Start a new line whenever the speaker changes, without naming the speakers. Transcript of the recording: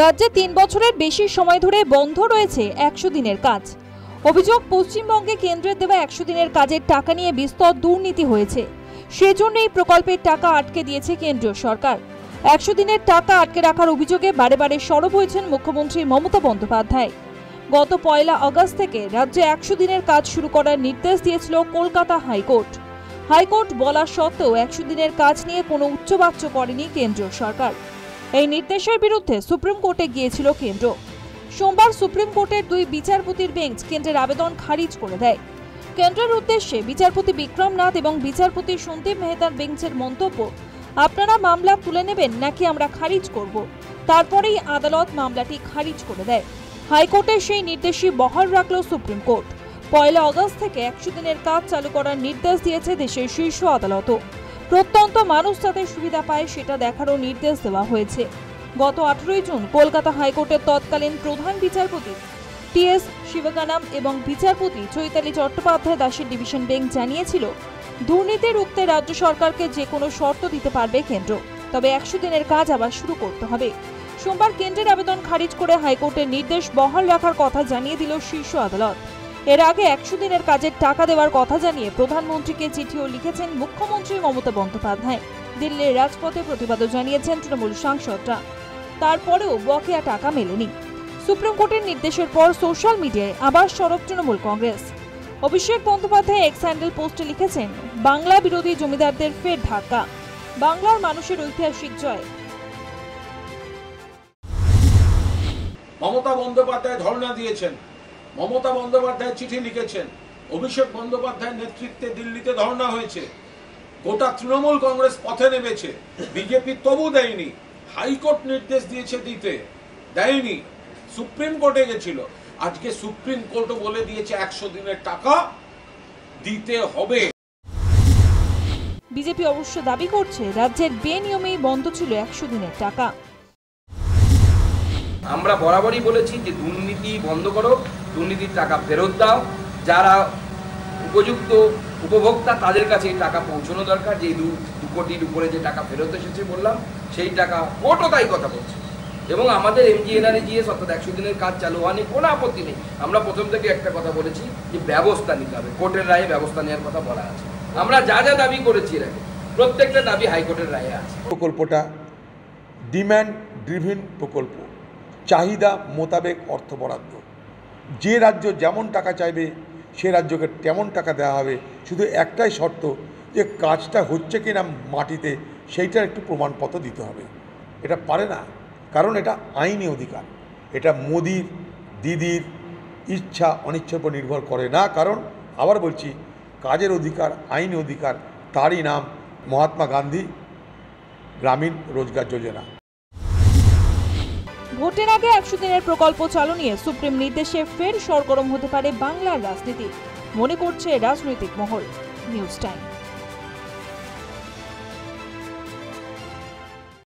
রাজ্যে ৩ বছরের বেশি সময় ধরে বন্ধ রয়েছে ১০০ দিনের কাজ। অভিযোগ, পশ্চিমবঙ্গে কেন্দ্রের দেওয়া ১০০ দিনের কাজের টাকা নিয়ে বিস্তর দুর্নীতি হয়েছে। সেজন্য এই প্রকল্পের টাকা আটকে দিয়েছে কেন্দ্রীয় সরকার। ১০০ দিনের টাকা আটকে রাখার অভিযোগে বারে বারে সরব হয়েছেন মুখ্যমন্ত্রী মমতা বন্দ্যোপাধ্যায়। গত ১ আগস্ট থেকে রাজ্যে ১০০ দিনের কাজ শুরু করার নির্দেশ দিয়েছিল কলকাতা হাইকোর্ট। হাইকোর্ট বলা সত্ত্বেও ১০০ দিনের কাজ নিয়ে কোনো উচ্চবাচ্য করেনি কেন্দ্রীয় সরকার। এই নির্দেশের বিরুদ্ধে সুপ্রিম কোর্টে গিয়েছিল কেন্দ্র। সোমবার সুপ্রিম কোর্টের ২ বিচারপতির বেঞ্চ কেন্দ্রের আবেদন খারিজ করে দেয়। কেন্দ্রের উদ্দেশ্যে বিচারপতি বিক্রম নাথ এবং বিচারপতি সন্দীপ মেহতার বেঞ্চের মন্তব্য, আপনারা মামলা তুলে নেবেন নাকি আমরা খারিজ করব। তারপরেই আদালত মামলাটি খারিজ করে দেয়। হাইকোর্টের সেই নির্দেশই বহাল রাখল সুপ্রিম কোর্ট। ১ আগস্ট থেকে ১০০ দিনের কাজ চালু করার নির্দেশ দিয়েছে দেশের শীর্ষ আদালতও। প্রত্যন্ত মানুষ যাতে সুবিধা পায় সেটা দেখারও নির্দেশ দেওয়া হয়েছে। গত ১৮ জুন কলকাতা হাইকোর্টের তৎকালীন প্রধান বিচারপতি টি.এস. শিবগানাম এবং বিচারপতি চৈতালি চট্টোপাধ্যায় দাসের ডিভিশন বেঞ্চ জানিয়েছিল, দুর্নীতি রুখতে রাজ্য সরকারকে যে কোনো শর্ত দিতে পারবে কেন্দ্র, তবে ১০০ দিনের কাজ আবার শুরু করতে হবে। সোমবার কেন্দ্রের আবেদন খারিজ করে হাইকোর্টের নির্দেশ বহাল রাখার কথা জানিয়ে দিল শীর্ষ আদালত। এর আগে ১০০ দিনের কাজের টাকা দেওয়ার কথা জানিয়ে প্রধানমন্ত্রীকে চিঠিও লিখেছেন মুখ্যমন্ত্রী মমতা বন্দ্যোপাধ্যায়। দিল্লির রাজপথে প্রতিবাদও জানিয়েছেন তৃণমূল সাংসদরা। তারপরেও বকেয়া টাকা মেলেনি। সুপ্রিম কোর্টের নির্দেশের পর সোশ্যাল মিডিয়ায় আবার সরব তৃণমূল কংগ্রেস। অভিষেক বন্দ্যোপাধ্যায় এক্স হ্যান্ডেল পোস্টে লিখেছেন, বাংলা বিরোধী জমিদারদের ফের ধাক্কা, বাংলার মানুষের ঐতিহাসিক জয়।
মমতা বন্দ্যোপাধ্যায় ধর্ণা দিয়েছেন, মমতা বন্দ্যোপাধ্যায় চিঠি লিখেছেন, অভিষেক বন্দ্যোপাধ্যায়ের নেতৃত্বে দিল্লিতে ধর্ণা হয়েছে, গোটা তৃণমূল কংগ্রেস পথে নেমেছে, বিজেপি তবু দেয়নি। হাইকোর্ট নির্দেশ দিয়েছে দিতে, দেয়নি। সুপ্রিম কোর্টে গেছিল, আজকে সুপ্রিম কোর্টও বলে দিয়েছে ১০০ দিনের টাকা দিতে হবে।
বিজেপি অবশ্য দাবি করছে রাজ্যের বেনিয়মেই বন্ধ ছিল ১০০ দিনের টাকা।
আমরা বরাবরই বলেছি যে দুর্নীতি বন্ধ করো, দুর্নীতির টাকা ফেরত দাও, যারা উপযুক্ত উপভোক্তা তাদের কাছে এই টাকা পৌঁছানো দরকার। যে ২ কোটির উপরে যে টাকা ফেরত এসেছে বললাম, সেই টাকা কোর্টও তাই কথা বলছে। এবং আমাদের MGNREGS অর্থাৎ ১০০ দিনের কাজ চালু হওয়া নিয়ে কোনো আপত্তি নেই। আমরা প্রথম থেকে একটা কথা বলেছি যে ব্যবস্থা নিতে হবে, কোর্টের রায়ে ব্যবস্থা নেওয়ার কথা বলা আছে। আমরা যা যা দাবি করেছি এর আগে প্রত্যেকটা দাবি হাইকোর্টের রায়ে আছে।
প্রকল্পটা ডিম্যান্ড ড্রিভেন প্রকল্প, চাহিদা মোতাবেক অর্থ বরাদ্দ। যে রাজ্য যেমন টাকা চাইবে সে রাজ্যকে তেমন টাকা দেওয়া হবে। শুধু একটাই শর্ত, যে কাজটা হচ্ছে কিনা মাটিতে সেইটার একটু প্রমাণপত্র দিতে হবে। এটা পারে না, কারণ এটা আইনি অধিকার। এটা মোদির দিদির ইচ্ছা অনিচ্ছার উপর নির্ভর করে না। কারণ আবার বলছি, কাজের অধিকার আইনি অধিকার, তারই নাম মহাত্মা গান্ধী গ্রামীণ রোজগার যোজনা।
ভোটের আগে ১০০ দিনের প্রকল্প চালু নিয়ে সুপ্রিম নির্দেশে ফের সরগরম হতে পারে বাংলার রাজনীতি, মনে করছে রাজনৈতিক মহল। News time.